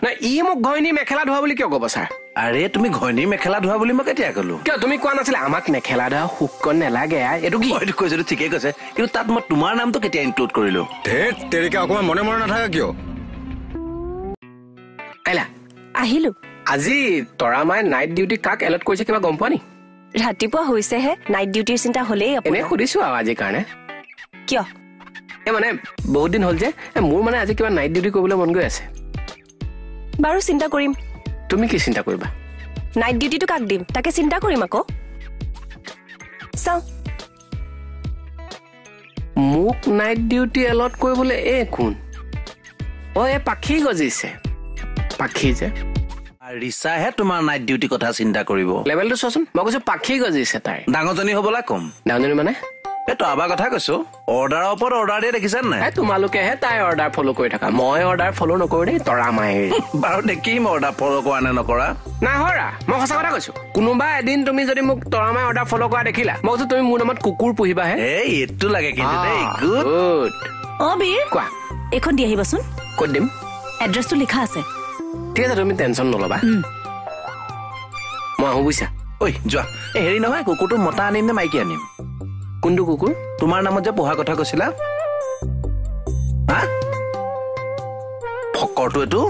না ই মোক ঘৈণী মেখেলা ধোৱা বুলি কিয় ক'ব ছাৰ আৰে তুমি ঘৈণী মেখেলা ধোৱা বুলি মই কেতিয়া ক'লো কিয় তুমি কোৱা নাছিলে আমাক মেখেলা ধোৱা শুকন নেলাগে এইটো কি হয়তো কৈছো ঠিকেই কৈছে কিন্তু তাত মই তোমাৰ নামটো কেতিয়া ইনক্লুড কৰিলো ধেত তেৰিকা অকমান মনে মনে নাথাকা কিয় আইলা আহিলো আজি তৰামাই নাইট ডিউটি কাক এলাৰ্ট কৰিছে কিবা গম পোৱা নি ৰাতিপুৱা হৈছেহে নাইট ডিউটিৰ চিন্তা হলেই এনে সুধিছো আৰু আজিৰ কাৰণে কিয় মানে বহুত দিন হ'ল যে মোৰ মানে আজি কিবা নাইট ডিউটি কৰিবলৈ মন গৈ আছে বাৰু চিন্তা কৰিম তুমি কি চিন্তা কৰিবা নাইট ডিউটিটো কাক দিম তাকে চিন্তা কৰিম আকৌ চাও মোক নাইট ডিউটি এলট কৰিবলৈ কোন এই পাখি গজিছে পাখি যে ৰিচাহে তোমাৰ নাইট ডিউটি কথা চিন্তা কৰিব লেভেলটো চোৱাচোন মই কৈছো পাখি গজিছে তাই ডাঙৰজনী হবলা কম ডাঙৰজনী মানে এই তই আবাৰ কথা কৈছো অৰ্ডাৰৰ ওপৰত অৰ্ডাৰ দিয়ে দেখিছা নাই তোমালোকেহে তাই অৰ্ডাৰ ফ'ল' কৰি থাকা মই অৰ্ডাৰ ফ'ল' নকৰো দেই তৰা মায়ে বাৰু দেখিম অৰ্ডাৰ ফ'ল' কৰা নে নকৰা নাই হৰা মই সঁচা কথা কৈছো কোনোবা এদিন তুমি যদি মোক তৰা মায়ে অৰ্ডাৰ ফ'ল' কৰা দেখিলা মই কৈছো তুমি মোৰ নামত কুকুৰ পুহিবাহে এইটো লাগে কিন্তু দেই গুড বীৰ কোৱা এইখন দি আহিবাচোন ক'ত দিম এড্ৰেছটো লিখা আছে ঠিক আছে তুমি টেনশ্যন নল'বা মই আহো বুজিছা ঐ যোৱা হেৰি নহয় কুকুৰটো মতা আনিম নে মাইকী আনিম কোনটো কুকুৰ তোমাৰ নামত যে পঢ়া কথা কৈছিলা ফকৰটো এইটো